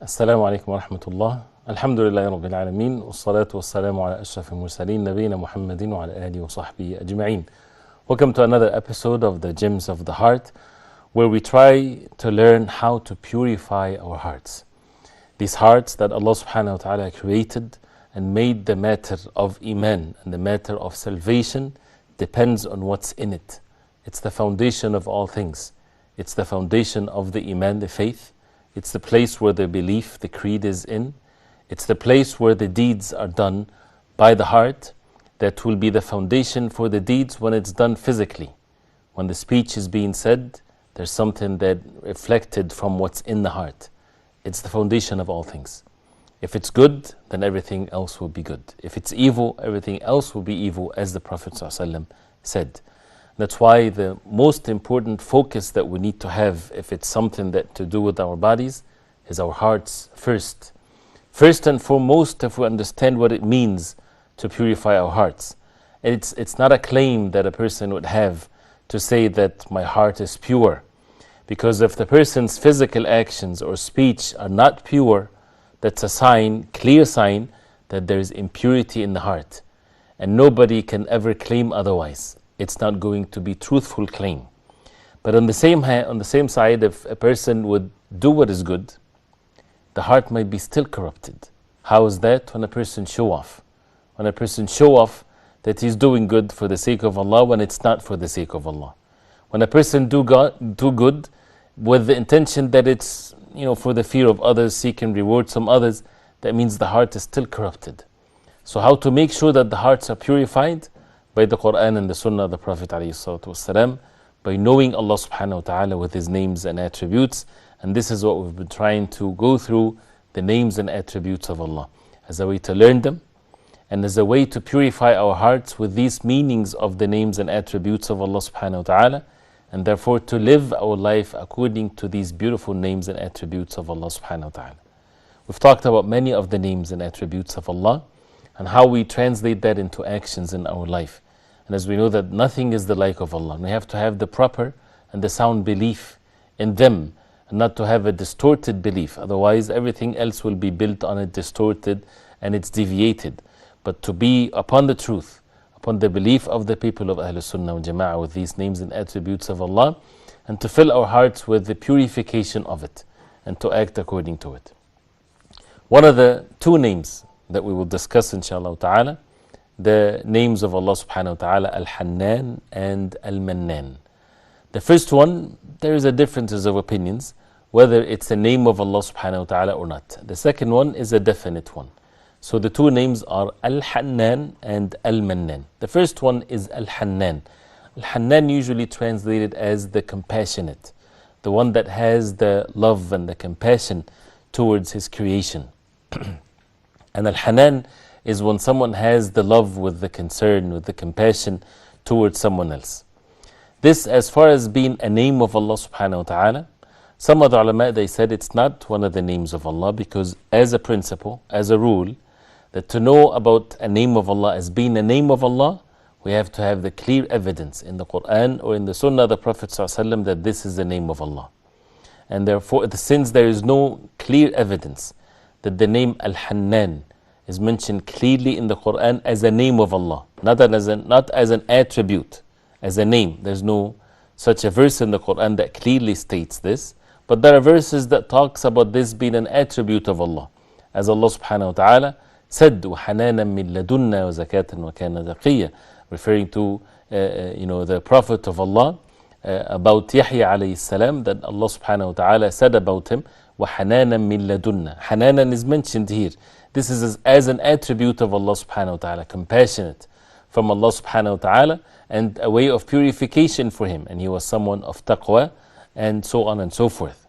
السلام عليكم ورحمة الله. الحمد لله رب العالمين والصلاة والسلام على أشرف المرسلين نبينا محمد وعلى آله وصحبه أجمعين. Welcome to another episode of the Gems of the Heart, where we try to learn how to purify our hearts. These hearts that Allah subhanahu wa ta'ala created and made the matter of Iman and the matter of salvation depends on what's in it. It's the foundation of all things. It's the foundation of the Iman, the faith. It's the place where the belief, the creed is in. It's the place where the deeds are done by the heart. That will be the foundation for the deeds when it's done physically. When the speech is being said, there's something that reflected from what's in the heart. It's the foundation of all things. If it's good, then everything else will be good. If it's evil, everything else will be evil, as the Prophet ﷺ said. That's why the most important focus that we need to have, if it's something that to do with our bodies, is our hearts first. First and foremost, if we understand what it means to purify our hearts. It's not a claim that a person would have to say that my heart is pure. Because if the person's physical actions or speech are not pure, that's a sign, clear sign, that there is impurity in the heart. And nobody can ever claim otherwise. It's not going to be truthful claim. But on the same side, if a person would do what is good, the heart might be still corrupted. How is that? When a person show off. When a person show off that he's doing good for the sake of Allah when it's not for the sake of Allah. When a person do good with the intention that it's for the fear of others, seeking reward from others, that means the heart is still corrupted. So how to make sure that the hearts are purified? By the Quran and the Sunnah of the Prophet ﷺ, by knowing Allah subhanahu wa ta'ala with His names and attributes. And this is what we've been trying to go through, the names and attributes of Allah, as a way to learn them, and as a way to purify our hearts with these meanings of the names and attributes of Allah subhanahu wa ta'ala, and therefore to live our life according to these beautiful names and attributes of Allah subhanahu wa ta'ala. We've talked about many of the names and attributes of Allah, and how we translate that into actions in our life. And as we know that nothing is the like of Allah, we have to have the proper and the sound belief in them, and not to have a distorted belief. Otherwise, everything else will be built on it, distorted, and it's deviated. But to be upon the truth, upon the belief of the people of Ahlul Sunnah wal Jama'ah with these names and attributes of Allah, and to fill our hearts with the purification of it, and to act according to it. One of the two names that we will discuss, inshallah ta'ala, the names of Allah subhanahu wa ta'ala, Al-Hannaan and Al-Mannaan. The first one, there is a differences of opinions whether it's a name of Allah subhanahu wa ta'ala or not. The second one is a definite one. So the two names are Al-Hannaan and Al-Mannaan. The first one is Al-Hannaan. Al-Hannaan usually translated as the compassionate, the one that has the love and the compassion towards his creation. And Al-Hannaan is when someone has the love with the concern, with the compassion towards someone else. This, as far as being a name of Allah subhanahu wa ta'ala, some of the ulama, they said it's not one of the names of Allah, because as a principle, as a rule, that to know about a name of Allah as being a name of Allah, we have to have the clear evidence in the Quran or in the Sunnah of the Prophet ﷺ that this is the name of Allah. And therefore, since there is no clear evidence that the name Al-Hannaan is mentioned clearly in the Quran as a name of Allah, not as an attribute, as a name. There's no such a verse in the Quran that clearly states this, but there are verses that talks about this being an attribute of Allah. As Allah subhanahu wa ta'ala said, وَحَنَانًا مِن لَدُنَّا وَزَكَاةً وَكَانَ تَقِيًّا, referring to the Prophet of Allah, about Yahya alayhi salam, that Allah subhanahu wa ta'ala said about him, وَحَنَانًا مِن لَدُنَّا. Hananan is mentioned here. This is as an attribute of Allah subhanahu wa ta'ala, compassionate from Allah subhanahu wa ta'ala, and a way of purification for him. And he was someone of taqwa, and so on and so forth.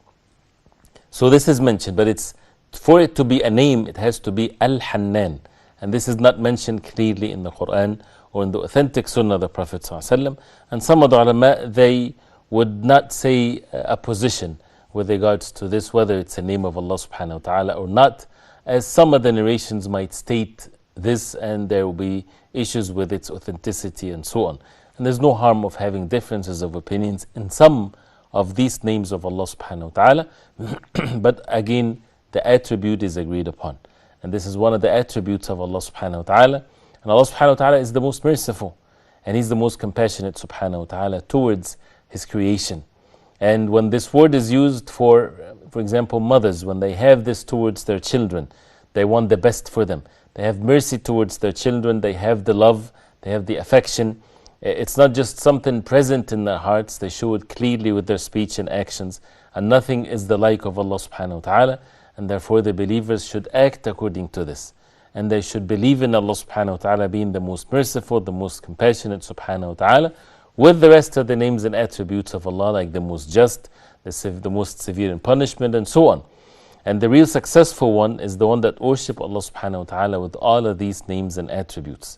So this is mentioned, but for it to be a name, it has to be Al-Hannaan. And this is not mentioned clearly in the Quran or in the authentic Sunnah of the Prophet ﷺ. And some of the ulama, they would not say a position with regards to this, whether it's a name of Allah subhanahu wa ta'ala or not, as some of the narrations might state this, and there will be issues with its authenticity and so on. And there's no harm of having differences of opinions in some of these names of Allah subhanahu wa ta'ala. But again, the attribute is agreed upon. And this is one of the attributes of Allah subhanahu wa ta'ala. And Allah subhanahu wa ta'ala is the most merciful. And He's the most compassionate subhanahu wa ta'ala towards His creation. And when this word is used for example, mothers, when they have this towards their children, they want the best for them. They have mercy towards their children, they have the love, they have the affection. It's not just something present in their hearts, they show it clearly with their speech and actions. And nothing is the like of Allah subhanahu wa ta'ala. And therefore the believers should act according to this. And they should believe in Allah subhanahu wa ta'ala being the most merciful, the most compassionate subhanahu wa ta'ala, with the rest of the names and attributes of Allah, like the most just, the most severe in punishment, and so on. And the real successful one is the one that worship Allah subhanahu wa ta'ala with all of these names and attributes.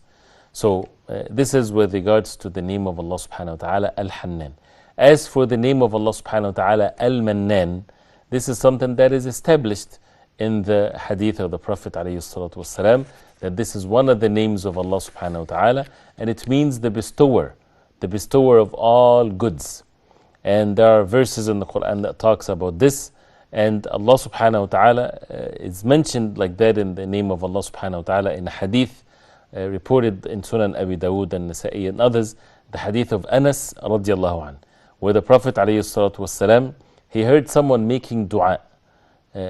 So this is with regards to the name of Allah subhanahu wa ta'ala, Al-Hannaan. As for the name of Allah subhanahu wa ta'ala, Al-Mannaan, this is something that is established in the hadith of the Prophet ﷺ, that this is one of the names of Allah subhanahu wa ta'ala, and it means the bestower of all goods. And there are verses in the Quran that talks about this, and Allah subhanahu wa ta'ala is mentioned like that in the name of Allah subhanahu wa ta'ala in a hadith reported in Sunan Abi Dawood and Nasa'i and others, the hadith of Anas radiallahu anh, where the Prophet ﷺ, he heard someone making dua,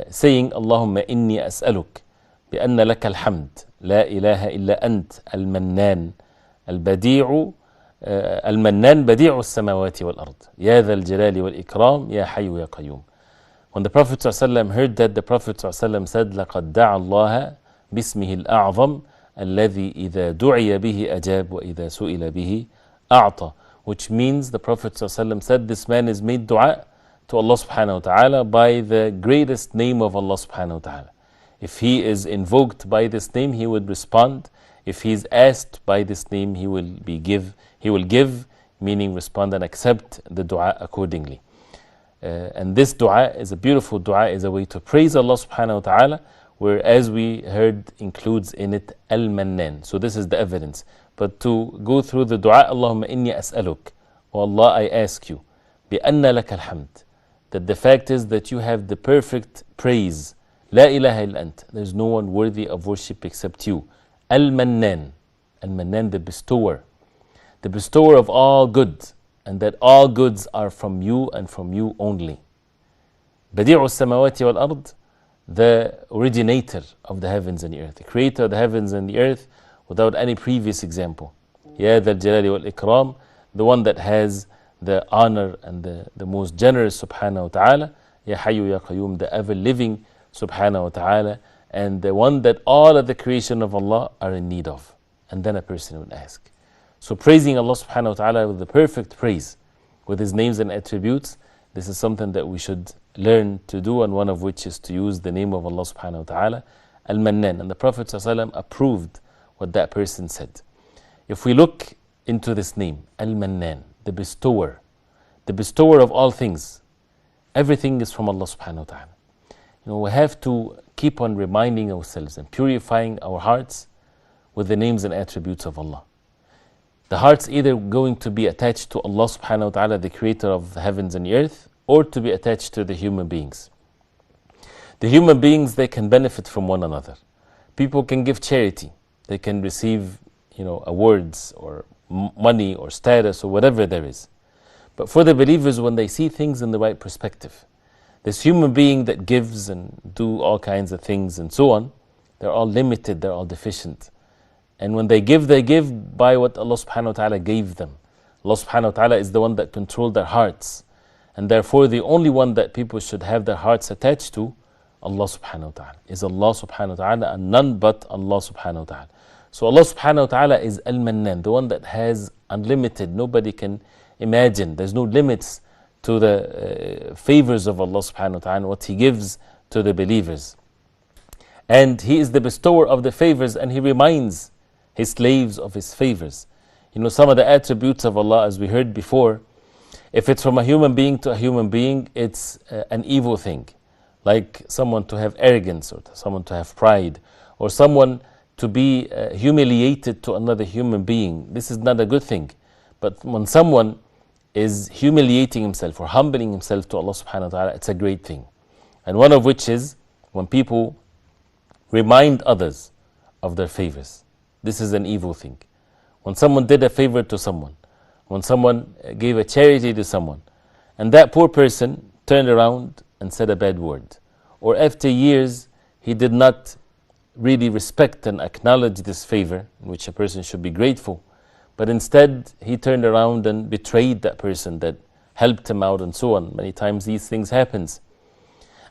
saying, Allahumma inni as'aluk bi anna laka alhamd, la ilaha illa ant, al-Mannaan, al-Badi'u, al-Mannaan badi'u as-samawati wal-ard, ya dha al-jalali wal-ikram, ya hayyu ya qayyum. When the Prophet ﷺ heard that, the Prophet ﷺ said, لَقَدْ دَعَ اللَّهَ بِاسْمِهِ الْأَعْظَمِ الَّذِي إِذَا دُعِيَ بِهِ أَجَابَ وَإِذَا سُئِلَ بِهِ أَعْطَى. Which means the Prophet ﷺ said, this man has made dua to Allah subhanahu wa ta'ala by the greatest name of Allah subhanahu wa ta'ala. If he is invoked by this name, he would respond. If he is asked by this name, he will give, meaning respond and accept the dua accordingly. And this dua is a beautiful dua, is a way to praise Allah subhanahu wa ta'ala, where, as we heard, includes in it Al-Mannaan. So this is the evidence. But to go through the dua, Allahumma inni as'aluk, O Allah, I ask you, bi anna laka alhamd, that the fact is that you have the perfect praise. La ilaha illa ant, there's no one worthy of worship except you. Al-Mannaan, Al-Mannaan, the bestower of all good, and that all goods are from you and from you only. Badi'u as-samawati wal-ard, the originator of the heavens and the earth, the creator of the heavens and the earth without any previous example. Ya dha al-jalali wal-ikram, the one that has the honor and the most generous subhanahu wa ta'ala. Ya hayyu ya qayyum, the ever-living subhanahu wa ta'ala, and the one that all of the creation of Allah are in need of. And then a person would ask. So praising Allah subhanahu wa ta'ala with the perfect praise, with His names and attributes, this is something that we should learn to do, and one of which is to use the name of Allah subhanahu wa ta'ala, Al-Mannaan. And the Prophet ﷺ approved what that person said. If we look into this name, Al-Mannaan, the bestower of all things, everything is from Allah subhanahu wa ta'ala. We have to keep on reminding ourselves and purifying our hearts with the names and attributes of Allah. The heart's either going to be attached to Allah subhanahu wa ta'ala, the creator of the heavens and the earth, or to be attached to the human beings. The human beings, they can benefit from one another. People can give charity. They can receive, awards or money or status or whatever there is. But for the believers, when they see things in the right perspective, this human being that gives and do all kinds of things and so on, they're all limited, they're all deficient. And when they give by what Allah subhanahu wa ta'ala gave them. Allah subhanahu wa ta'ala is the one that controlled their hearts. And therefore the only one that people should have their hearts attached to, Allah subhanahu wa ta'ala, is Allah subhanahu wa ta'ala, and none but Allah subhanahu wa ta'ala. So Allah subhanahu wa ta'ala is Al-Mannaan, the one that has unlimited, nobody can imagine. There's no limits to the favors of Allah subhanahu wa ta'ala, what He gives to the believers. And He is the bestower of the favors, and He reminds His slaves of His favors. Some of the attributes of Allah, as we heard before, if it's from a human being to a human being, it's an evil thing. Like someone to have arrogance, or someone to have pride, or someone to be humiliated to another human being. This is not a good thing. But when someone is humiliating himself or humbling himself to Allah subhanahu wa ta'ala, it's a great thing. And one of which is when people remind others of their favors. This is an evil thing. When someone did a favor to someone, when someone gave a charity to someone, and that poor person turned around and said a bad word, or after years he did not really respect and acknowledge this favor, in which a person should be grateful, but instead he turned around and betrayed that person that helped him out and so on. Many times these things happens.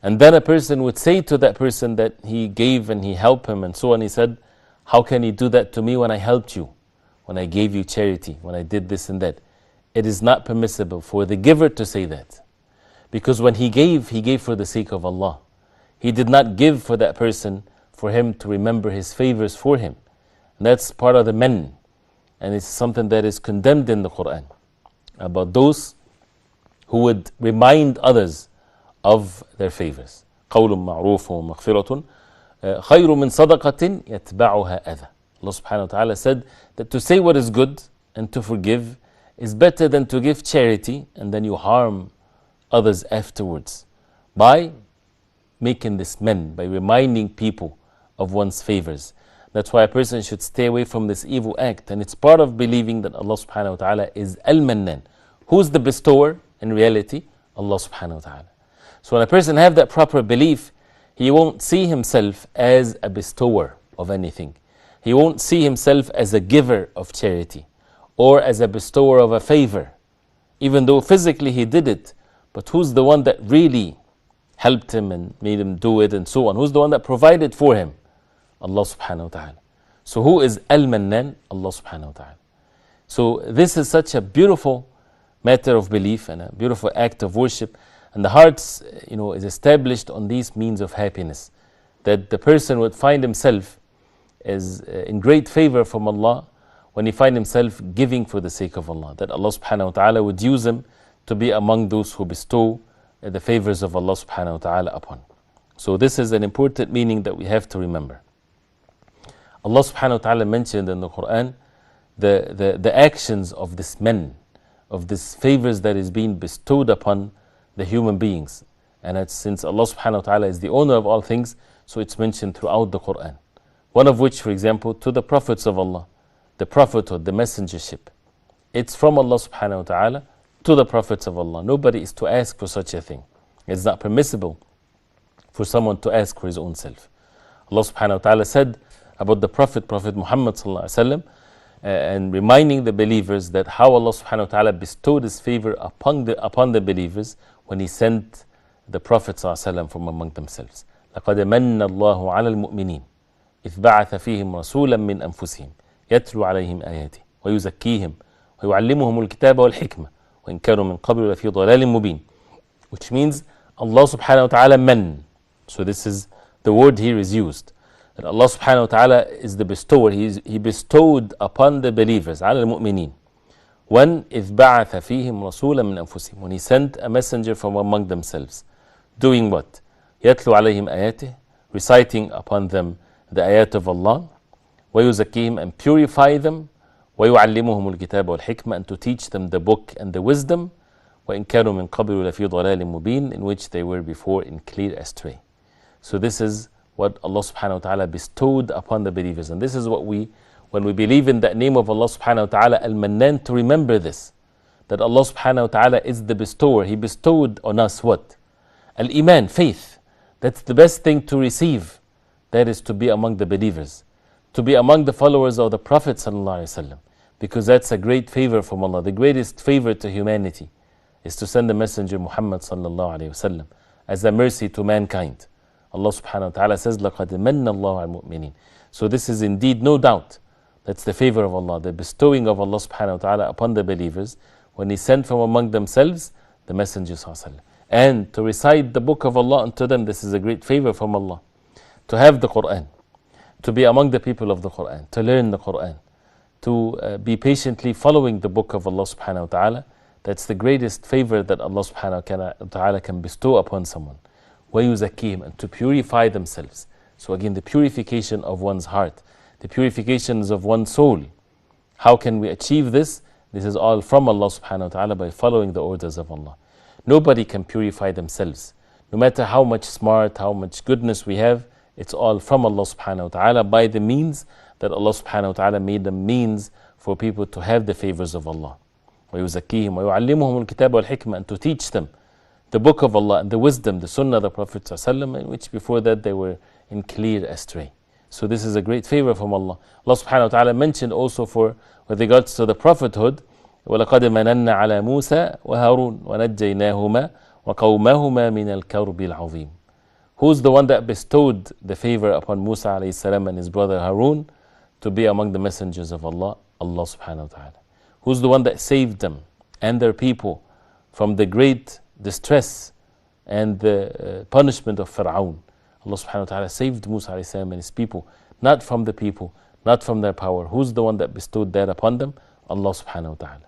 And then a person would say to that person that he gave and he helped him and so on, he said, how can you do that to me when I helped you, when I gave you charity, when I did this and that? It is not permissible for the giver to say that. Because when he gave for the sake of Allah. He did not give for that person for him to remember his favors for him. And that's part of the men. And it's something that is condemned in the Quran, about those who would remind others of their favors. قول معروف ومغفرة خير من صدقة يتبعها أذى. Allah subhanahu wa ta'ala said that to say what is good and to forgive is better than to give charity and then you harm others afterwards, by making this men, by reminding people of one's favors. That's why a person should stay away from this evil act, and it's part of believing that Allah subhanahu wa ta'ala is Al-Mannaan. Who's the bestower in reality? Allah subhanahu wa ta'ala. So when a person have that proper belief, he won't see himself as a bestower of anything. He won't see himself as a giver of charity or as a bestower of a favor, even though physically he did it. But who's the one that really helped him and made him do it and so on? Who's the one that provided for him? Allah subhanahu wa ta'ala. So who is Al-Mannaan? Allah subhanahu wa ta'ala. So this is such a beautiful matter of belief and a beautiful act of worship. And the heart, is established on these means of happiness, that the person would find himself is in great favor from Allah when he find himself giving for the sake of Allah, that Allah subhanahu wa ta'ala would use him to be among those who bestow the favors of Allah subhanahu wa ta'ala upon. So this is an important meaning that we have to remember. Allah subhanahu wa ta'ala mentioned in the Quran the actions of this men, of this favors that is being bestowed upon the human beings. And since Allah subhanahu wa ta'ala is the owner of all things, so it's mentioned throughout the Quran. One of which, for example, to the prophets of Allah, the prophethood, the messengership. It's from Allah subhanahu wa ta'ala to the prophets of Allah. Nobody is to ask for such a thing. It's not permissible for someone to ask for his own self. Allah subhanahu wa ta'ala said about the Prophet Muhammad sallallahu alaihi wasallam, and reminding the believers that how Allah subhanahu wa ta'ala bestowed his favor upon the believers when he sent the Prophet sallallahu alaihi wasallam from among themselves. لَقَدْ مَنَّ اللَّهُ عَلَى الْمُؤْمِنِينَ إِذْ بَعَثَ فِيهِمْ رَسُولًا مِّنْ أَنفُسِهِمْ يَتْلُو عَلَيْهِمْ آيَاتِهِ وَيُزَكِّيهِمْ وَيُعَلِّمُهُمُ الْكِتَابَ وَالْحِكْمَةَ وَإِنْ كَانُوا مِنْ قَبْلُ لَفِي ضَلَالٍ مُبِينٍ. Which means Allah subhanahu wa ta'ala man. So this is the word here is used. That Allah subhanahu wa ta'ala is the bestower. He bestowed upon the believers, على المؤمنين, when إِذْ بَعَثَ فِيهِمْ رَسُولًا مِّنْ أَنفُسِهِمْ, when he sent a messenger from among themselves. Doing what? يَتْلُو عَلَيْهِمْ آيَاتِهِ, reciting upon them the ayat of Allah, وَيُزَكِّيهِمْ, and purify them, وَيُعَلِّمُهُمُ الْكِتَابَ وَالْحِكْمَةَ, and to teach them the book and the wisdom, وَإِنْ كَانُوا مِنْ قَبْلُ لَفِي ضَلَالٍ مُبِينٍ, in which they were before in clear astray. So this is what Allah subhanahu wa ta'ala bestowed upon the believers. And this is what when we believe in that name of Allah subhanahu wa ta'ala, Al-Mannaan, to remember this, that Allah subhanahu wa ta'ala is the bestower. He bestowed on us what? Al-Iman, faith. That's the best thing to receive. That is to be among the believers, to be among the followers of the Prophet sallallahu alaihi wasallam, because that's a great favor from Allah. The greatest favor to humanity is to send the messenger Muhammad sallallahu alaihi wasallam as a mercy to mankind. Allah subhanahu wa ta'ala says, لَقَدْ مَنَّ اللَّهُ عَلَى الْمُؤْمِنِينَ. So this is indeed no doubt, that's the favor of Allah, the bestowing of Allah subhanahu wa ta'ala upon the believers when he sent from among themselves the messenger sallallahu alaihi wasallam. And to recite the book of Allah unto them, this is a great favor from Allah. To have the Quran, to be among the people of the Quran, to learn the Quran, to be patiently following the book of Allah subhanahu wa ta'ala, that's the greatest favor that Allah subhanahu wa ta'ala can bestow upon someone. وَيُزَكِّيهِمْ, and to purify themselves. So again, the purification of one's heart, the purifications of one's soul. How can we achieve this? This is all from Allah subhanahu wa ta'ala by following the orders of Allah. Nobody can purify themselves. No matter how much smart, how much goodness we have, it's all from Allah subhanahu wa ta'ala by the means that Allah subhanahu wa ta'ala made them means for people to have the favors of Allah. وَيُزَكِّيهِمْ وَيُعَلِّمُهُمُ الْكِتَابَ وَالْحِكْمَةِ, and to teach them the book of Allah and the wisdom, the sunnah of the Prophet ﷺ, in which before that they were in clear astray. So this is a great favor from Allah. Allah subhanahu wa ta'ala mentioned also for with regards to the prophethood, وَلَقَدْ مَنَنَّ عَلَى مُوسَى وَهَارُونَ وَنَجَّيْنَاهُمَا وَقَوْمَهُمَا مِنَ الْكَرْبِ الْعَظِيمِ. Who's the one that bestowed the favor upon Musa alayhi salam and his brother Harun to be among the messengers of Allah? Allah subhanahu wa ta'ala. Who's the one that saved them and their people from the great distress and the punishment of Fir'aun? Allah subhanahu wa ta'ala saved Musa alayhi salam and his people, not from the people, not from their power. Who's the one that bestowed that upon them? Allah subhanahu wa ta'ala.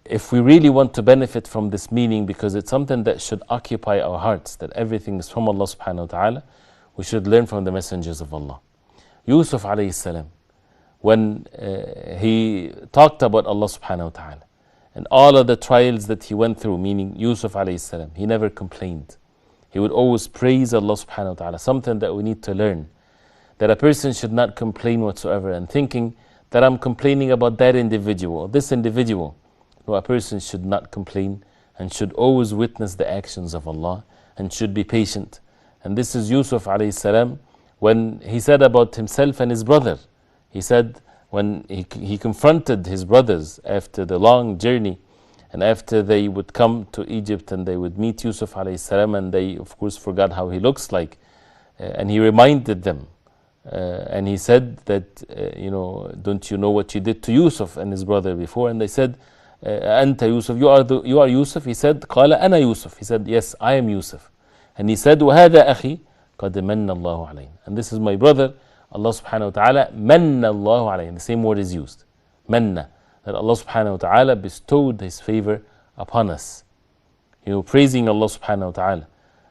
If we really want to benefit from this meaning, because it's something that should occupy our hearts, that everything is from Allah subhanahu wa ta'ala, we should learn from the messengers of Allah. Yusuf alayhi salam, when he talked about Allah subhanahu wa ta'ala and all of the trials that he went through, meaning Yusuf alayhi salam, he never complained. He would always praise Allah subhanahu wa ta'ala, something that we need to learn. That a person should not complain whatsoever and thinking that I'm complaining about that individual, this individual. No, a person should not complain and should always witness the actions of Allah and should be patient. And this is Yusuf alayhi salam when he said about himself and his brother. He said when he confronted his brothers after the long journey and after they would come to Egypt and they would meet Yusuf alayhi salam, and they of course forgot how he looks like, and he reminded them and he said that don't you know what you did to Yusuf and his brother before? And they said, Anta Yusuf, you are Yusuf. He said, Qala ana Yusuf. He said, yes, I am Yusuf. And he said, وَهَذَا أَخِي قَدْ مَنَّ اللَّهُ عَلَيْهِ, and this is my brother. Allah subhanahu wa ta'ala, مَنَّ اللَّهُ عَلَيْهِ, the same word is used, manna, that Allah subhanahu wa ta'ala bestowed His favor upon us. Praising Allah subhanahu wa ta'ala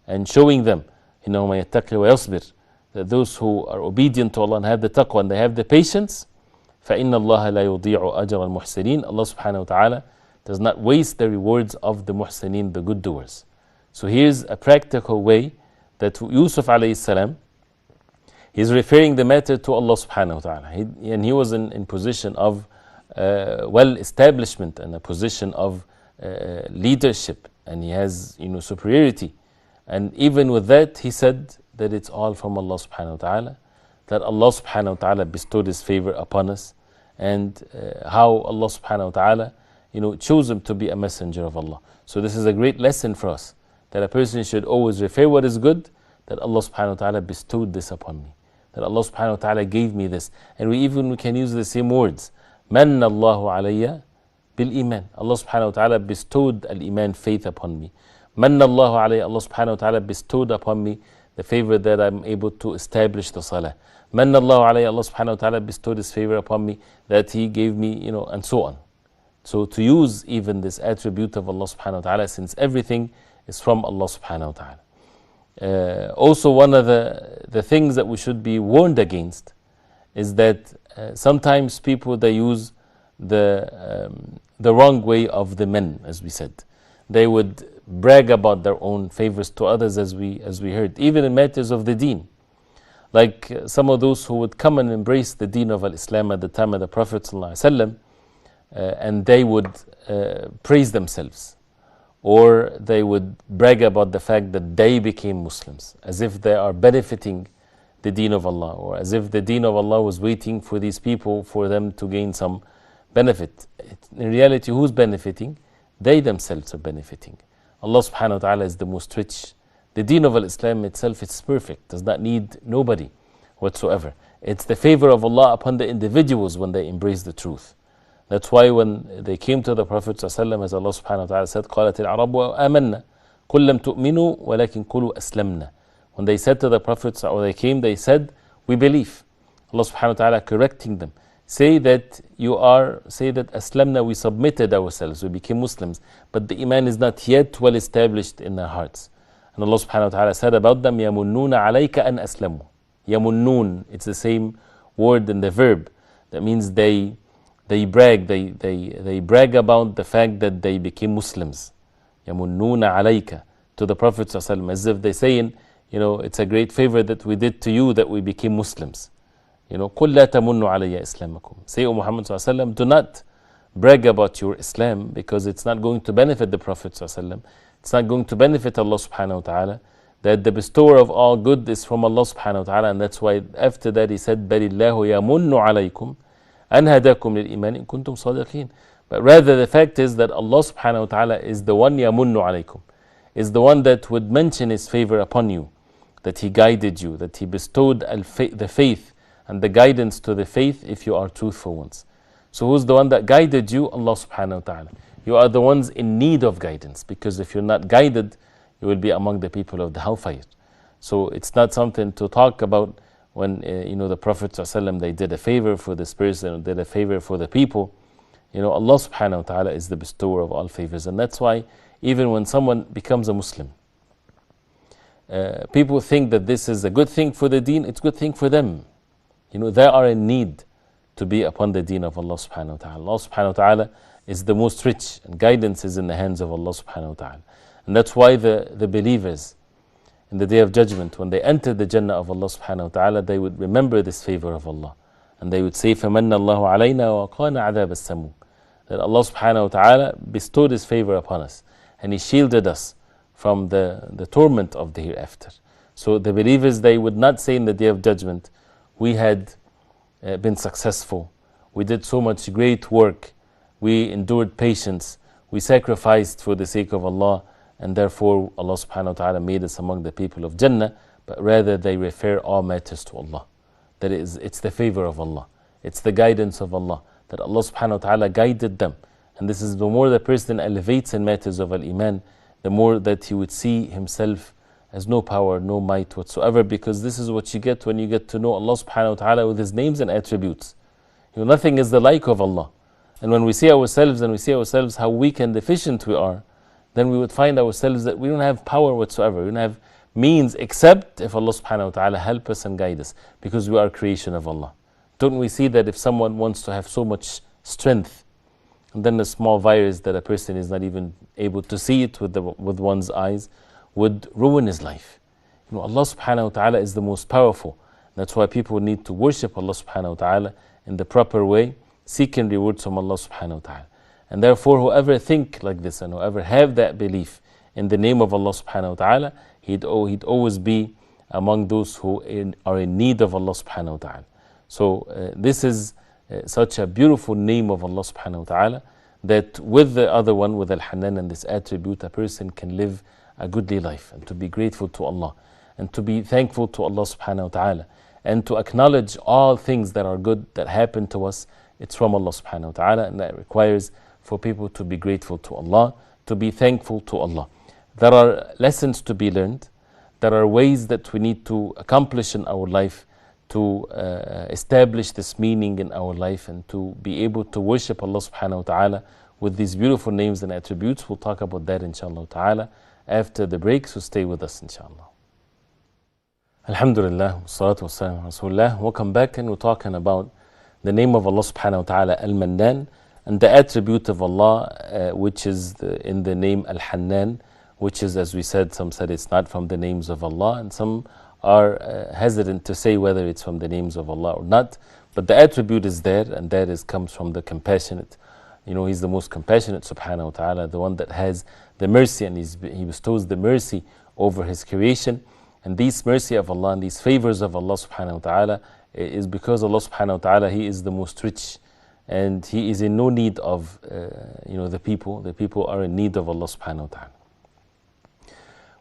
and showing them, مَن يَتَّقِ وَيَصْبِرْ, that those who are obedient to Allah and have the taqwa and they have the patience, فَإِنَّ اللَّهَ لَا يُضِيعُ أَجْرَ الْمُحْسِنِينَ, Allah subhanahu wa ta'ala does not waste the rewards of the muhsineen, the good doers. So here's a practical way that Yusuf alayhi salam, he's referring the matter to Allah subhanahu wa ta'ala. And he was in position of well-establishment and a position of leadership, and he has superiority. And even with that, he said that it's all from Allah subhanahu wa ta'ala, that Allah subhanahu wa ta'ala bestowed His favor upon us, and how Allah subhanahu wa ta'ala chose him to be a messenger of Allah. So this is a great lesson for us, that a person should always refer what is good, that Allah subhanahu wa ta'ala bestowed this upon me, that Allah subhanahu wa ta'ala gave me this. And we can use the same words, مَنَّ اللَّهُ عَلَيَّ بِالْإِيمَانِ, Allah subhanahu wa ta'ala bestowed al-iman, faith upon me. مَنَّ اللَّهُ عَلَيَّ, Allah subhanahu wa ta'ala bestowed upon me the favor that I'm able to establish the salah. مَنَّ اللَّهُ عَلَيَّ, Allah subhanahu wa ta'ala bestowed His favor upon me, that He gave me, and so on. So to use even this attribute of Allah subhanahu wa ta'ala, since everything is from Allah subhanahu wa ta'ala. Also, one of the things that we should be warned against is that sometimes people, they use the wrong way of the men, as we said. They would brag about their own favors to others, as we heard, even in matters of the deen. Like some of those who would come and embrace the deen of Islam at the time of the Prophet ﷺ, and they would praise themselves, or they would brag about the fact that they became Muslims, as if they are benefiting the deen of Allah, or as if the deen of Allah was waiting for these people for them to gain some benefit. In reality, who's benefiting? They themselves are benefiting. Allah subhanahu wa ta'ala is the most rich. The deen of Islam itself is perfect, does not need nobody whatsoever. It's the favor of Allah upon the individuals when they embrace the truth. That's why when they came to the Prophet ﷺ, as Allah subhanahu wa ta'ala said, قَالَتِ الْعَرَبُ آمَنَّا قُلْ لَمْ تُؤْمِنُوا وَلَكِنْ قُلُوا أَسْلَمْنَا. When they said to the Prophet, or they came, they said, we believe. Allah subhanahu wa ta'ala correcting them. Say that aslamna, we submitted ourselves, we became Muslims, but the iman is not yet well established in their hearts. And Allah subhanahu wa ta'ala said about them, يَمُنُّونَ عَلَيْكَ أَنْ أَسْلَمُوا. يَمُنُّون, it's the same word in the verb. That means they brag, they brag about the fact that they became Muslims. يَمُنُّونَ عَلَيْكَ. to the Prophet ﷺ, as if they're saying, it's a great favor that we did to you that we became Muslims. قُلْ لَا تَمُنُّ عَلَيَّ إِسْلَامَكُمْ. Say, O Muhammad ﷺ, do not brag about your Islam, because it's not going to benefit the Prophet ﷺ. It's not going to benefit Allah subhanahu wa ta'ala. That the bestower of all good is from Allah subhanahu wa ta'ala, and that's why after that he said, بَلِ اللَّهُ يَمُنُّ عَلَيْكُمْ أَنْ هَدَاكُمْ لِلْإِيمَانِ إِن كُنْتُمْ صَادِقِينَ. But rather the fact is that Allah subhanahu wa ta'ala is the one يَمُنُّ عَلَيْكُمْ, is the one that would mention His favor upon you, that He guided you, that He bestowed the faith and the guidance to the faith if you are truthful ones. So who's the one that guided you? Allah subhanahu wa ta'ala. You are the ones in need of guidance, because if you're not guided, you will be among the people of the hellfire. So it's not something to talk about when the Prophet ﷺ, they did a favor for this person, or did a favor for the people. Allah subhanahu wa ta'ala is the bestower of all favors. And that's why even when someone becomes a Muslim, people think that this is a good thing for the deen. It's a good thing for them. They are in need to be upon the deen of Allah subhanahu wa ta'ala. Allah subhanahu wa ta'ala is the most rich, and guidance is in the hands of Allah subhanahu wa ta'ala. And that's why the believers in the Day of Judgment, when they enter the Jannah of Allah subhanahu wa ta'ala, they would remember this favor of Allah. And they would say, فَمَنَّ اللَّهُ عَلَيْنَا وَقَانَ عَذَابَ السَّمُومِ. That Allah subhanahu wa ta'ala bestowed His favor upon us, and He shielded us from the torment of the hereafter. So the believers, they would not say in the Day of Judgment, we had been successful, we did so much great work, we endured patience, we sacrificed for the sake of Allah, and therefore Allah subhanahu wa ta'ala made us among the people of Jannah. But rather they refer all matters to Allah. That is, it's the favor of Allah, it's the guidance of Allah, that Allah subhanahu wa ta'ala guided them. And this is, the more the person elevates in matters of al-Iman, the more that he would see himself as no power, no might whatsoever, because this is what you get when you get to know Allah subhanahu wa ta'ala with His names and attributes. Nothing is the like of Allah. And when we see ourselves and we see ourselves how weak and deficient we are, then we would find ourselves that we don't have power whatsoever. We don't have means except if Allah subhanahu wa ta'ala help us and guide us, because we are creation of Allah. Don't we see that if someone wants to have so much strength, and then a small virus that a person is not even able to see it with one's eyes, would ruin his life. Allah subhanahu wa ta'ala is the most powerful. That's why people need to worship Allah subhanahu wa ta'ala in the proper way, seeking rewards from Allah subhanahu wa ta'ala. And therefore, whoever think like this and whoever have that belief in the name of Allah subhanahu wa ta'ala, he'd always be among those who are in need of Allah subhanahu wa ta'ala. So this is such a beautiful name of Allah subhanahu wa ta'ala, that with the other one, with Al-Hannaan and this attribute, a person can live a goodly life, and to be grateful to Allah, and to be thankful to Allah subhanahu wa ta'ala, and to acknowledge all things that are good that happen to us. It's from Allah subhanahu wa ta'ala, and that requires for people to be grateful to Allah, to be thankful to Allah. There are lessons to be learned. There are ways that we need to accomplish in our life to establish this meaning in our life, and to be able to worship Allah subhanahu wa ta'ala with these beautiful names and attributes. We'll talk about that inshallah ta'ala after the break, so stay with us inshallah. Alhamdulillah, wassalatu wassalamu ala rasulullah. Welcome back, and we're talking about the name of Allah subhanahu wa ta'ala, Al-Mannaan, and the attribute of Allah, which is in the name Al-Hannaan, which is, as we said, some said it's not from the names of Allah, and some are hesitant to say whether it's from the names of Allah or not. But the attribute is there, and that comes from the compassionate. He's the most compassionate subhanahu wa ta'ala, the one that has the mercy, and He bestows the mercy over His creation. And this mercy of Allah and these favors of Allah subhanahu wa ta'ala is because Allah subhanahu wa ta'ala, He is the most rich, and He is in no need of the people. The people are in need of Allah subhanahu wa ta'ala.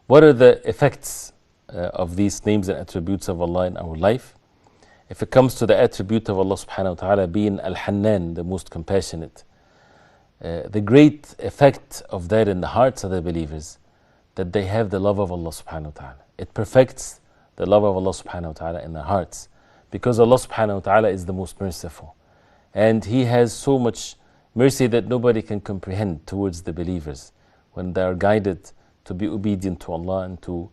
What are the effects of these names and attributes of Allah in our life? If it comes to the attribute of Allah subhanahu wa ta'ala being Al-Hannaan, the most compassionate, the great effect of that in the hearts of the believers, that they have the love of Allah subhanahu wa ta'ala. It perfects the love of Allah subhanahu wa ta'ala in their hearts, because Allah subhanahu wa ta'ala is the most merciful, and He has so much mercy that nobody can comprehend towards the believers when they are guided to be obedient to Allah, and to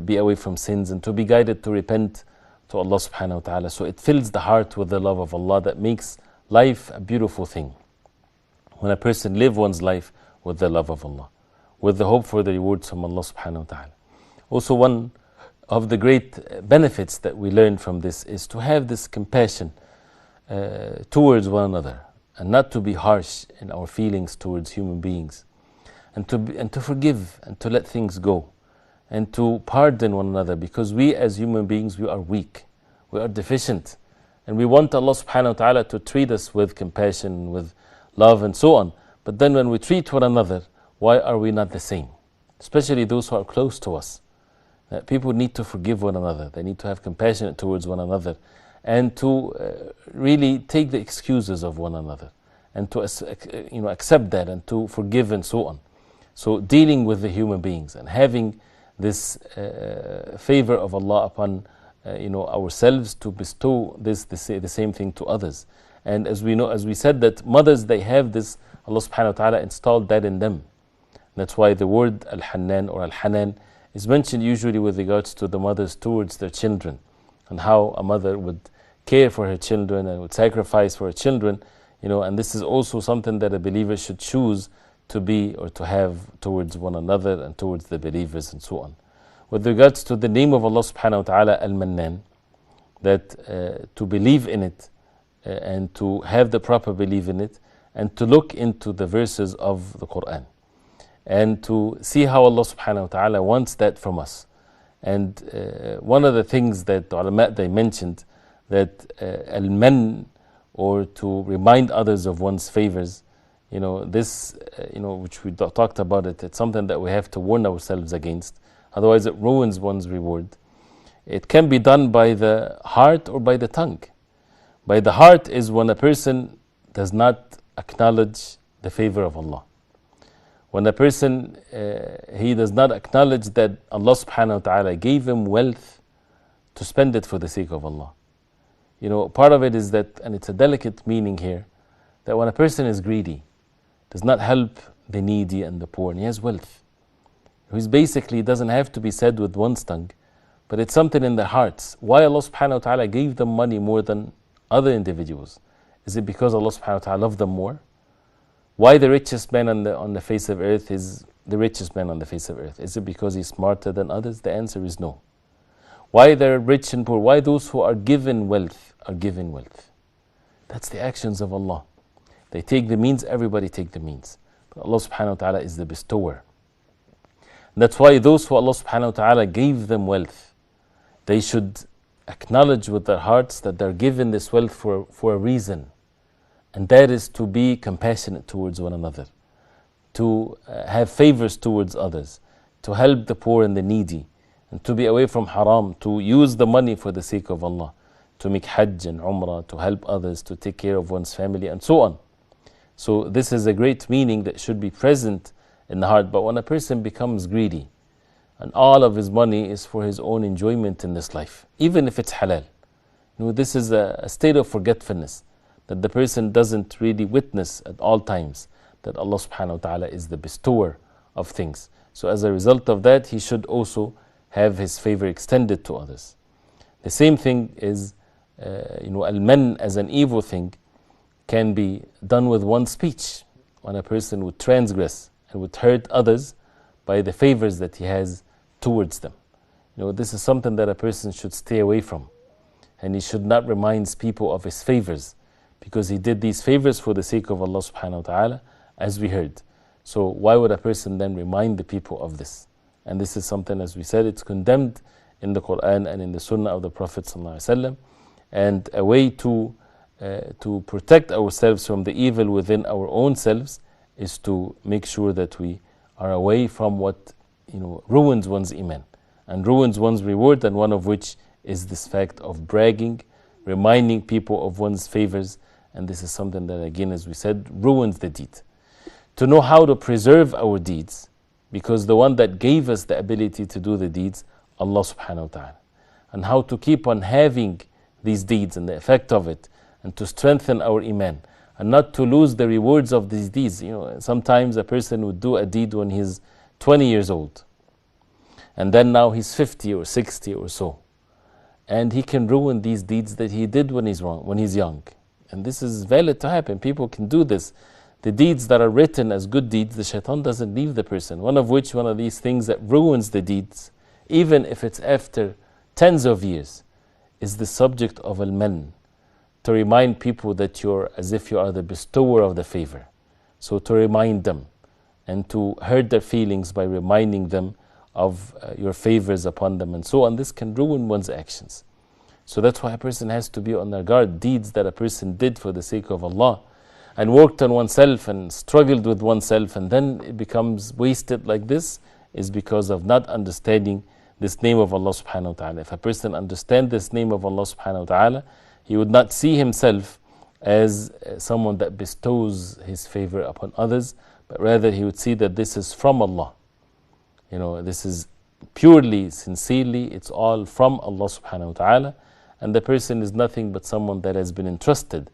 be away from sins, and to be guided to repent to Allah subhanahu wa ta'ala. So it fills the heart with the love of Allah that makes life a beautiful thing. When a person lives one's life with the love of Allah, with the hope for the rewards from Allah subhanahu wa ta'ala. Also, one of the great benefits that we learn from this is to have this compassion towards one another, and not to be harsh in our feelings towards human beings, and to forgive and to let things go, and to pardon one another, because we as human beings, we are weak, we are deficient, and we want Allah subhanahu wa ta'ala to treat us with compassion, with love and so on. But then when we treat one another, why are we not the same? Especially those who are close to us. That people need to forgive one another, they need to have compassion towards one another, and to really take the excuses of one another, and to accept that, and to forgive and so on. So dealing with the human beings and having this favor of Allah upon ourselves, to bestow the same thing to others. And as we know, as we said, that mothers, they have this, Allah subhanahu wa ta'ala installed that in them. That's why the word Al-Hannaan or Al-Hannaan is mentioned usually with regards to the mothers towards their children, and how a mother would care for her children and would sacrifice for her children, and this is also something that a believer should choose to be or to have towards one another and towards the believers and so on. With regards to the name of Allah subhanahu wa ta'ala, Al-Mannaan, that to believe in it and to have the proper belief in it, and to look into the verses of the Quran, and to see how Allah subhanahu wa ta'ala wants that from us. And one of the things that the ulama, they mentioned, that al-man, or to remind others of one's favors, this, which we talked about it, it's something that we have to warn ourselves against, otherwise it ruins one's reward. It can be done by the heart or by the tongue. By the heart is when a person does not acknowledge the favor of Allah. When a person, he does not acknowledge that Allah subhanahu wa ta'ala gave him wealth to spend it for the sake of Allah. Part of it is that, and it's a delicate meaning here, that when a person is greedy, does not help the needy and the poor, and he has wealth, which basically doesn't have to be said with one's tongue, but it's something in their hearts. Why Allah subhanahu wa ta'ala gave them money more than other individuals? Is it because Allah subhanahu wa ta'ala loved them more? Why the richest man on the face of earth is the richest man on the face of earth? Is it because he's smarter than others? The answer is no. Why they're rich and poor? Why those who are given wealth are given wealth? That's the actions of Allah. They take the means, everybody take the means. But Allah subhanahu wa ta'ala is the bestower. And that's why those who Allah subhanahu wa ta'ala gave them wealth, they should acknowledge with their hearts that they're given this wealth for a reason. And that is to be compassionate towards one another, to have favors towards others, to help the poor and the needy, and to be away from haram, to use the money for the sake of Allah, to make hajj and umrah, to help others, to take care of one's family, and so on. So this is a great meaning that should be present in the heart. But when a person becomes greedy, and all of his money is for his own enjoyment in this life, even if it's halal, this is a state of forgetfulness, that the person doesn't really witness at all times that Allah subhanahu wa ta'ala is the bestower of things. So as a result of that, he should also have his favor extended to others. The same thing is, al-man as an evil thing can be done with one speech, when a person would transgress and would hurt others by the favors that he has towards them. This is something that a person should stay away from, and he should not remind people of his favors, because he did these favors for the sake of Allah subhanahu wa ta'ala, as we heard. So why would a person then remind the people of this? And this is something, as we said, it's condemned in the Quran and in the Sunnah of the Prophet sallallahu alaihi wasallam. And a way to protect ourselves from the evil within our own selves is to make sure that we are away from what ruins one's iman and ruins one's reward, and one of which is this fact of bragging, reminding people of one's favors. And this is something that, again, as we said, ruins the deed. To know how to preserve our deeds, because the one that gave us the ability to do the deeds, Allah subhanahu wa ta'ala, and how to keep on having these deeds and the effect of it, and to strengthen our iman, and not to lose the rewards of these deeds. Sometimes a person would do a deed when he's 20 years old, and then now he's 50 or 60 or so, and he can ruin these deeds that he did when he's young. And this is valid to happen. People can do this. The deeds that are written as good deeds, the shaitan doesn't leave the person. One of these things that ruins the deeds, even if it's after tens of years, is the subject of al-man, to remind people that you're as if you are the bestower of the favor. So to remind them and to hurt their feelings by reminding them of your favors upon them and so on, this can ruin one's actions. So that's why a person has to be on their guard. Deeds that a person did for the sake of Allah and worked on oneself and struggled with oneself, and then it becomes wasted like this, is because of not understanding this name of Allah subhanahu wa ta'ala. If a person understands this name of Allah subhanahu wa ta'ala, he would not see himself as someone that bestows his favor upon others, but rather he would see that this is from Allah. This is purely, sincerely, it's all from Allah subhanahu wa ta'ala, and the person is nothing but someone that has been entrusted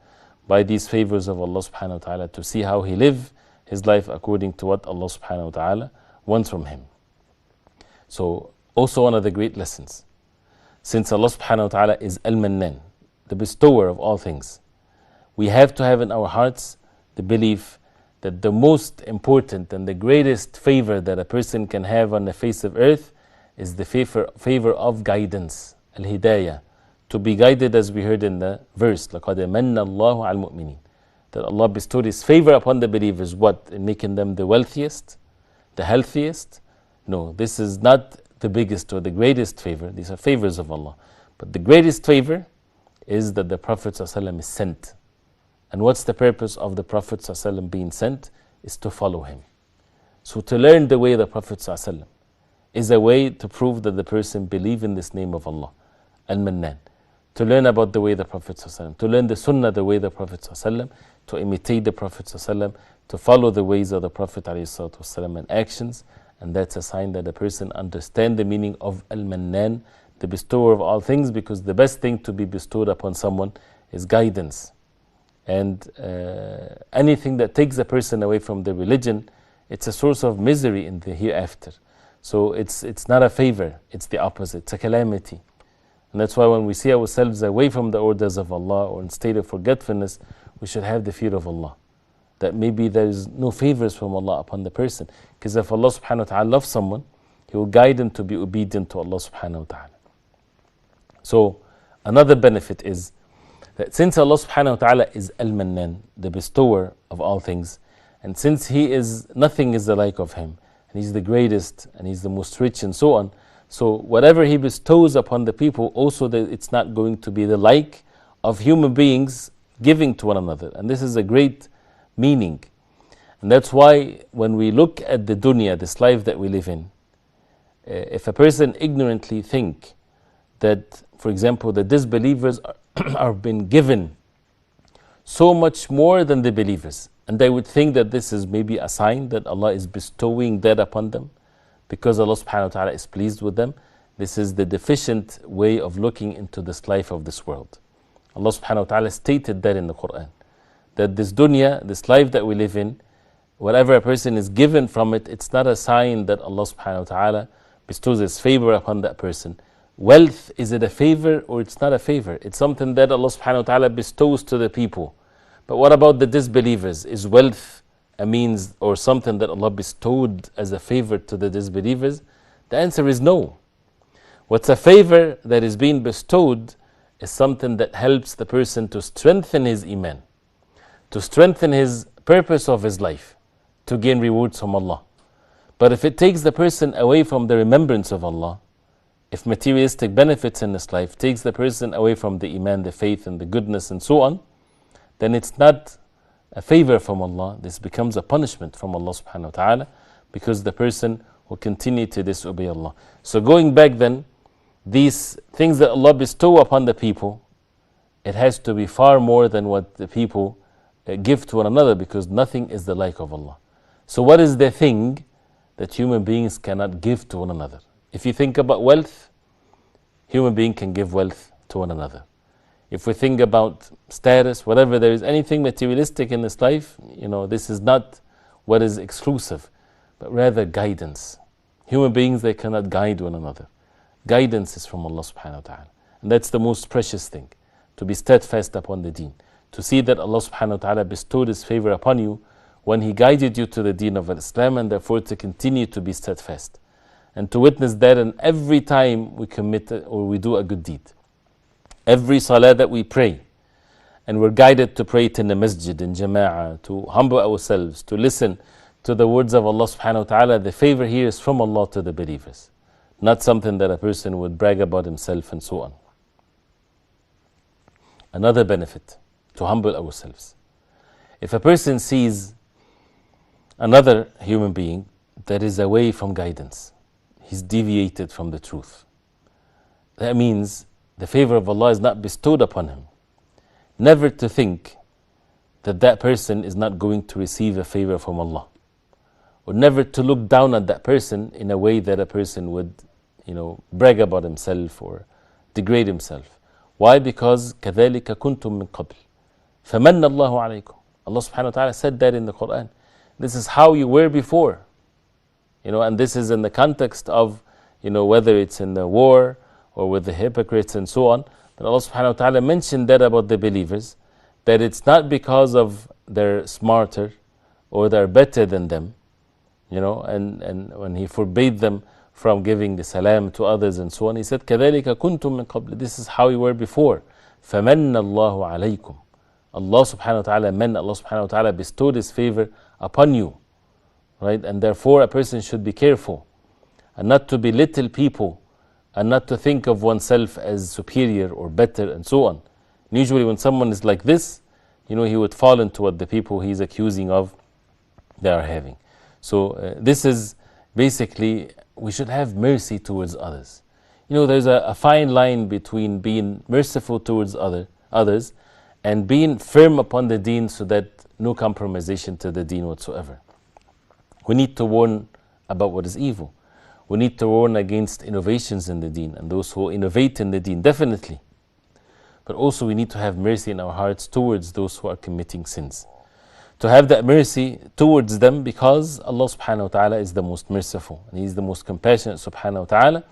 by these favors of Allah subhanahu wa ta'ala to see how he live his life according to what Allah subhanahu wa ta'ala wants from him. So also one of the great lessons, since Allah subhanahu wa ta'ala is Al-Mannaan, the bestower of all things, we have to have in our hearts the belief that the most important and the greatest favor that a person can have on the face of earth is the favor of guidance, al-hidayah, to be guided, as we heard in the verse, لَقَدْ مَنَّ اللَّهُ عَلَى الْمُؤْمِنِينَ, that Allah bestowed His favor upon the believers. What? In making them the wealthiest, the healthiest? No, this is not the biggest or the greatest favor. These are favors of Allah. But the greatest favor is that the Prophet ﷺ is sent. And what's the purpose of the Prophet ﷺ being sent? Is to follow him. So to learn the way of the Prophet ﷺ is a way to prove that the person believes in this name of Allah, Al-Mannaan. To learn about the way of the Prophet ﷺ, to learn the Sunnah the way of the Prophet ﷺ, to imitate the Prophet ﷺ, to follow the ways of the Prophet ﷺ and actions. And that's a sign that the person understands the meaning of Al-Mannaan, the bestower of all things, because the best thing to be bestowed upon someone is guidance. And anything that takes a person away from the religion, it's a source of misery in the hereafter. So it's not a favor, it's the opposite, it's a calamity. And that's why when we see ourselves away from the orders of Allah or in state of forgetfulness, we should have the fear of Allah, that maybe there is no favors from Allah upon the person. Because if Allah subhanahu wa ta'ala loves someone, He will guide him to be obedient to Allah subhanahu wa ta'ala. So another benefit is that since Allah subhanahu wa ta'ala is Al-Mannaan, the bestower of all things, and since He is, nothing is the like of Him, and He's the greatest, and He's the most rich, and so on, so whatever He bestows upon the people, also that it's not going to be the like of human beings giving to one another. And this is a great meaning. And that's why when we look at the dunya, this life that we live in, if a person ignorantly think that, for example, the disbelievers are being given so much more than the believers, and they would think that this is maybe a sign that Allah is bestowing that upon them because Allah subhanahu wa ta'ala is pleased with them, this is the deficient way of looking into this life of this world. Allah subhanahu wa ta'ala stated that in the Quran, that this dunya, this life that we live in, whatever a person is given from it, it's not a sign that Allah subhanahu wa ta'ala bestows His favor upon that person. Wealth, is it a favor or it's not a favor? It's something that Allah subhanahu wa ta'ala bestows to the people. But what about the disbelievers? Is wealth a means or something that Allah bestowed as a favor to the disbelievers? The answer is no. What's a favor that is being bestowed is something that helps the person to strengthen his iman, to strengthen his purpose of his life, to gain rewards from Allah. But if it takes the person away from the remembrance of Allah, if materialistic benefits in this life takes the person away from the iman, the faith and the goodness and so on, then it's not a favor from Allah. This becomes a punishment from Allah subhanahu wa ta'ala, because the person will continue to disobey Allah. So going back then, these things that Allah bestow upon the people, it has to be far more than what the people give to one another, because nothing is the like of Allah. So what is the thing that human beings cannot give to one another? If you think about wealth, human being can give wealth to one another. If we think about status, whatever there is, anything materialistic in this life, this is not what is exclusive, but rather guidance. Human beings, they cannot guide one another. Guidance is from Allah subhanahu wa ta'ala. And that's the most precious thing, to be steadfast upon the deen. To see that Allah subhanahu wa ta'ala bestowed His favor upon you when He guided you to the deen of Islam, and therefore to continue to be steadfast and to witness that in every time we commit or we do a good deed. Every salah that we pray, and we're guided to pray it in the masjid, in jama'ah, to humble ourselves, to listen to the words of Allah subhanahu wa ta'ala, the favor here is from Allah to the believers, not something that a person would brag about himself and so on. Another benefit, to humble ourselves. If a person sees another human being that is away from guidance, he's deviated from the truth, that means the favor of Allah is not bestowed upon him. Never to think that that person is not going to receive a favor from Allah, or never to look down at that person in a way that a person would, brag about himself or degrade himself. Why? Because كَذَلِكَ كُنْتُم مِّن قَبْلِ فَمَنَّ اللَّهُ عَلَيْكُمْ. Allah subhanahu wa ta'ala said that in the Quran. This is how you were before. And this is in the context of, whether it's in the war or with the hypocrites and so on. But Allah subhanahu wa ta'ala mentioned that about the believers, that it's not because of they're smarter or they're better than them, and when He forbade them from giving the salam to others and so on, He said, كَذَلِكَ كُنْتُم مِّن قَبْلِ. This is how you were before. فَمَنَّ اللَّهُ عَلَيْكُمْ. Allah subhanahu wa ta'ala Allah subhanahu wa ta'ala bestowed His favor upon you. Right? And therefore a person should be careful and not to belittle people and not to think of oneself as superior or better and so on. And usually when someone is like this, he would fall into what the people he's accusing of they are having. So this is basically, we should have mercy towards others. There's a fine line between being merciful towards others and being firm upon the deen, so that no compromisation to the deen whatsoever. We need to warn about what is evil. We need to warn against innovations in the deen and those who innovate in the deen, definitely. But also we need to have mercy in our hearts towards those who are committing sins. To have that mercy towards them, because Allah subhanahu wa ta'ala is the most merciful and He is the most compassionate subhanahu wa ta'ala.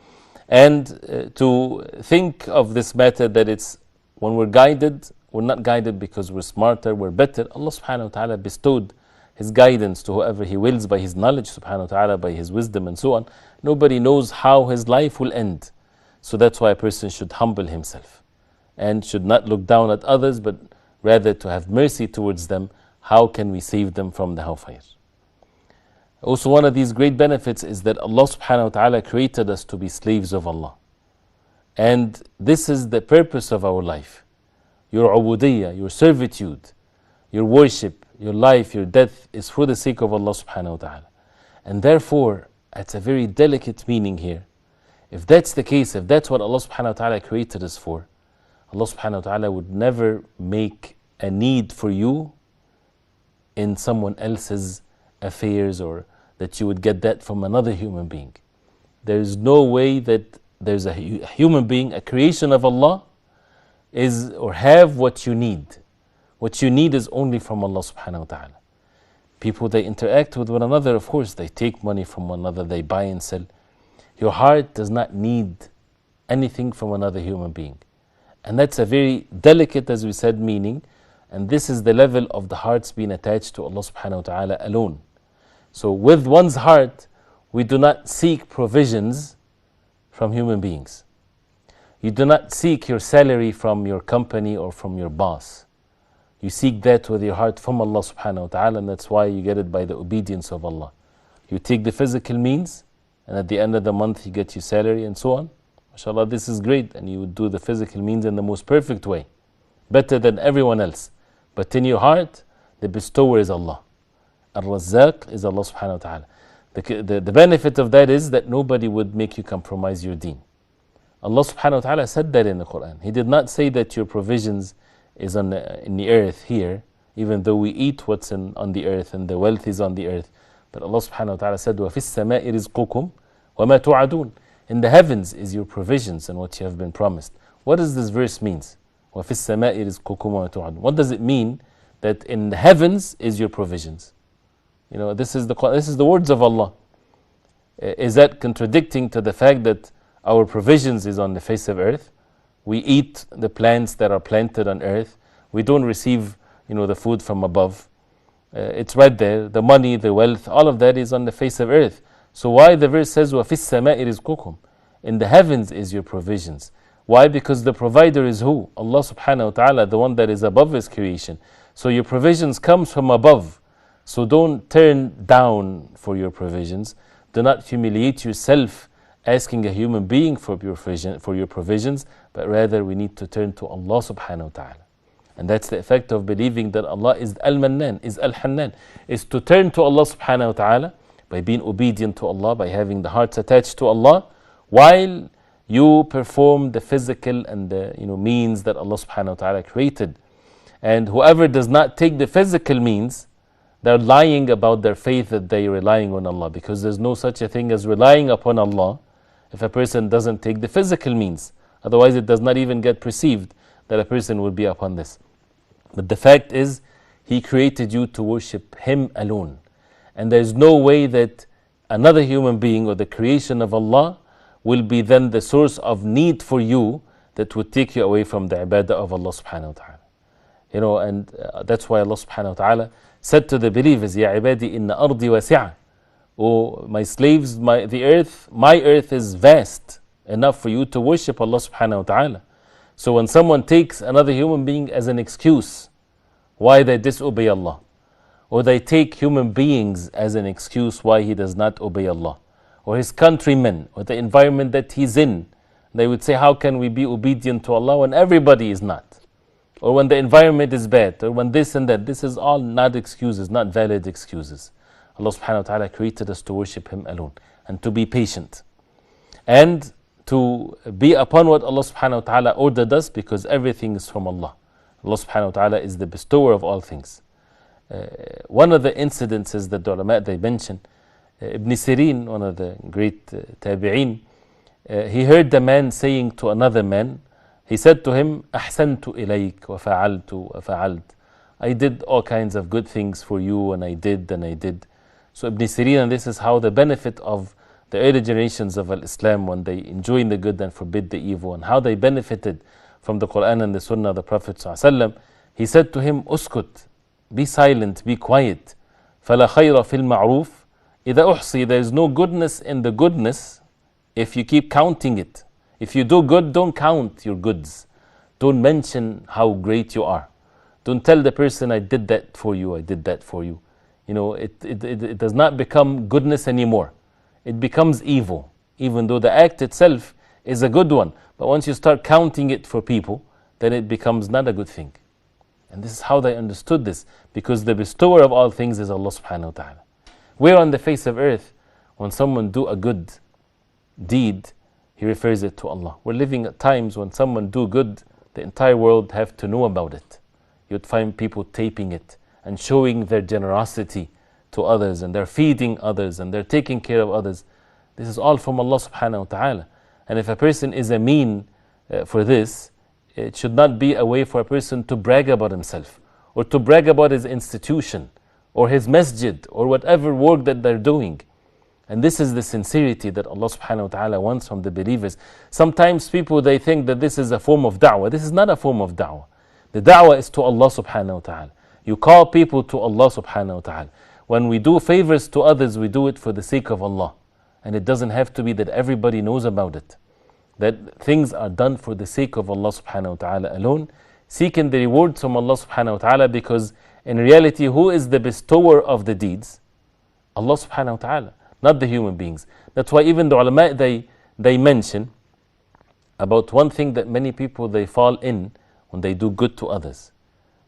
And to think of this matter that it's when we're guided, we're not guided because we're smarter, we're better. Allah subhanahu wa ta'ala bestowed His guidance to whoever He wills by His knowledge subhanahu wa ta'ala, by His wisdom and so on. Nobody knows how his life will end. So that's why a person should humble himself and should not look down at others, but rather to have mercy towards them. How can we save them from the hellfire? Also, one of these great benefits is that Allah subhanahu wa ta'ala created us to be slaves of Allah. And this is the purpose of our life. Your ubudiyyah, your servitude, your worship, your life, your death is for the sake of Allah subhanahu wa ta'ala. And therefore, it's a very delicate meaning here. If that's the case, if that's what Allah subhanahu wa ta'ala created us for, Allah subhanahu wa ta'ala would never make a need for you in someone else's affairs, or that you would get that from another human being. There is no way that there's a human being, a creation of Allah, is or have what you need. What you need is only from Allah subhanahu wa ta'ala. People, they interact with one another, of course, they take money from one another, they buy and sell. Your heart does not need anything from another human being. And that's a very delicate, as we said, meaning. And this is the level of the hearts being attached to Allah subhanahu wa ta'ala alone. So with one's heart, we do not seek provisions from human beings. You do not seek your salary from your company or from your boss. You seek that with your heart from Allah subhanahu wa ta'ala, and that's why you get it by the obedience of Allah. You take the physical means, and at the end of the month you get your salary and so on. MashaAllah, this is great, and you would do the physical means in the most perfect way, better than everyone else. But in your heart, the bestower is Allah. Al-Razzaq is Allah subhanahu wa ta'ala. The benefit of that is that nobody would make you compromise your deen. Allah subhanahu wa ta'ala said that in the Quran. He did not say that your provisions is in the earth here, even though we eat what's on the earth and the wealth is on the earth. But Allah subhanahu wa ta'ala said, وَفِي السَّمَاءِ رِزْقُكُمْ وَمَا تُوعَدُونَ. In the heavens is your provisions and what you have been promised. What does this verse mean? وَفِي السَّمَاءِ رِزْقُكُمْ وَمَا تُوعَدُونَ. What does it mean that in the heavens is your provisions? This is the words of Allah. Is that contradicting to the fact that our provisions is on the face of earth? We eat the plants that are planted on earth. We don't receive, the food from above. It's right there. The money, the wealth, all of that is on the face of earth. So why the verse says, وَفِي السَّمَاءِ رِزْقُكُمْ? In the heavens is your provisions. Why? Because the provider is who? Allah subhanahu wa ta'ala, the one that is above His creation. So your provisions comes from above. So don't turn down for your provisions. Do not humiliate yourself asking a human being for your provisions, but rather we need to turn to Allah subhanahu wa ta'ala. And that's the effect of believing that Allah is Al-Mannaan, is Al-Hannaan, is to turn to Allah subhanahu wa ta'ala by being obedient to Allah, by having the hearts attached to Allah, while you perform the physical and the means that Allah subhanahu wa ta'ala created. And whoever does not take the physical means, they're lying about their faith that they are relying on Allah, because there's no such a thing as relying upon Allah if a person doesn't take the physical means. Otherwise it does not even get perceived that a person would be upon this. But the fact is, He created you to worship Him alone. And there's no way that another human being or the creation of Allah will be then the source of need for you that would take you away from the ibadah of Allah subhanahu wa ta'ala. And that's why Allah subhanahu wa ta'ala said to the believers, Ya ibadi inna ardi wasi'a. Oh, my slaves, my earth is vast enough for you to worship Allah subhanahu wa ta'ala. So when someone takes another human being as an excuse why they disobey Allah, or they take human beings as an excuse why he does not obey Allah, or his countrymen, or the environment that he's in, they would say, how can we be obedient to Allah when everybody is not? Or when the environment is bad, or when this and that. This is all not excuses, not valid excuses. Allah subhanahu wa ta'ala created us to worship Him alone, and to be patient, and to be upon what Allah subhanahu wa ta'ala ordered us, because everything is from Allah. Allah subhanahu wa ta'ala is the bestower of all things. One of the incidences that the ulama they mention, Ibn Sirin, one of the great tabi'een, he heard the man saying to another man, he said to him, أحسنت إليك وفعلت وفعلت. I did all kinds of good things for you, and I did and I did. So Ibn Sirin, and this is how the benefit of the early generations of Islam, when they enjoin the good and forbid the evil, and how they benefited from the Quran and the Sunnah of the Prophet ﷺ, he said to him, Uskut, be silent, be quiet. فَلَا خَيْرَ فِي الْمَعْرُوفِ إِذَا أُحْصِي. There is no goodness in the goodness if you keep counting it. If you do good, don't count your goods. Don't mention how great you are. Don't tell the person, I did that for you, I did that for you. It does not become goodness anymore. It becomes evil, even though the act itself is a good one. But once you start counting it for people, then it becomes not a good thing. And this is how they understood this, because the bestower of all things is Allah subhanahu wa ta'ala. Where on the face of earth, when someone do a good deed, he refers it to Allah. We're living at times when someone do good, the entire world have to know about it. You'd find people taping it and showing their generosity to others, and they're feeding others, and they're taking care of others. This is all from Allah subhanahu wa ta'ala. And if a person is a mean for this, it should not be a way for a person to brag about himself, or to brag about his institution, or his masjid, or whatever work that they're doing. And this is the sincerity that Allah subhanahu wa ta'ala wants from the believers. Sometimes people, they think that this is a form of da'wah. This is not a form of da'wah. The da'wah is to Allah subhanahu wa ta'ala. You call people to Allah subhanahu wa ta'ala. When we do favors to others, we do it for the sake of Allah. And it doesn't have to be that everybody knows about it. That things are done for the sake of Allah subhanahu wa ta'ala alone, seeking the rewards from Allah subhanahu wa ta'ala, because in reality, who is the bestower of the deeds? Allah subhanahu wa ta'ala, not the human beings. That's why even the ulama, they mention about one thing that many people, they fall in when they do good to others.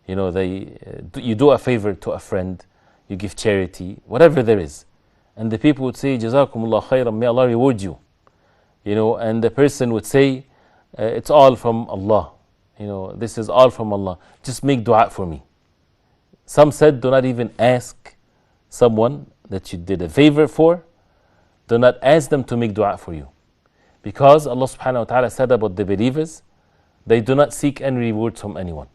You do a favor to a friend, you give charity, whatever there is. And the people would say, Jazakumullah khairan, may Allah reward you. And the person would say, it's all from Allah. This is all from Allah. Just make dua for me. Some said, do not even ask someone that you did a favor for, do not ask them to make dua for you. Because Allah subhanahu wa ta'ala said about the believers, they do not seek any reward from anyone.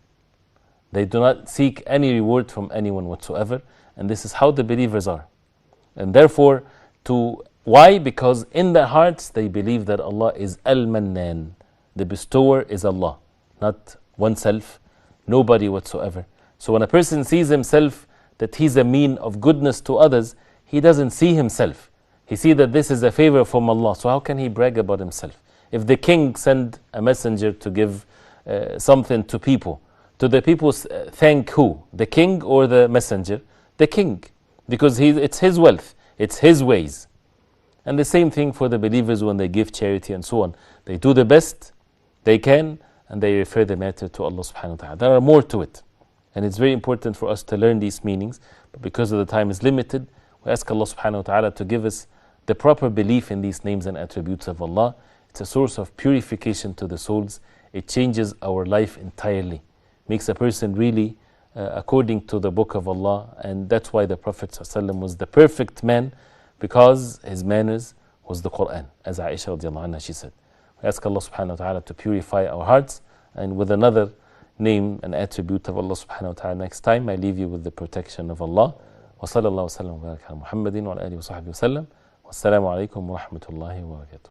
They do not seek any reward from anyone whatsoever. And this is how the believers are. And therefore, why? Because in their hearts they believe that Allah is Al-Mannaan. The bestower is Allah, not oneself, nobody whatsoever. So when a person sees himself that he's a mean of goodness to others, he doesn't see himself. He sees that this is a favor from Allah. So how can he brag about himself? If the king sent a messenger to give something to people, do the people thank who? The king or the messenger? The king. Because it's his wealth, it's his ways. And the same thing for the believers when they give charity and so on. They do the best they can and they refer the matter to Allah subhanahu wa ta'ala. There are more to it. And it's very important for us to learn these meanings. But because of the time is limited, we ask Allah subhanahu wa ta'ala to give us the proper belief in these names and attributes of Allah. It's a source of purification to the souls. It changes our life entirely. Makes a person really according to the book of Allah. And that's why the Prophet ﷺ was the perfect man, because his manners was the Quran. As Aisha radiallahu anha, she said. We ask Allah subhanahu wa ta'ala to purify our hearts. And with another name and attribute of Allah subhanahu wa ta'ala next time, I leave you with the protection of Allah. Wa sallallahu wa sallam wa baraka ala Muhammadin wa ala alihi wa sahbihi wa sallam. Wassalamu alaikum wa rahmatullahi wa barakatuh.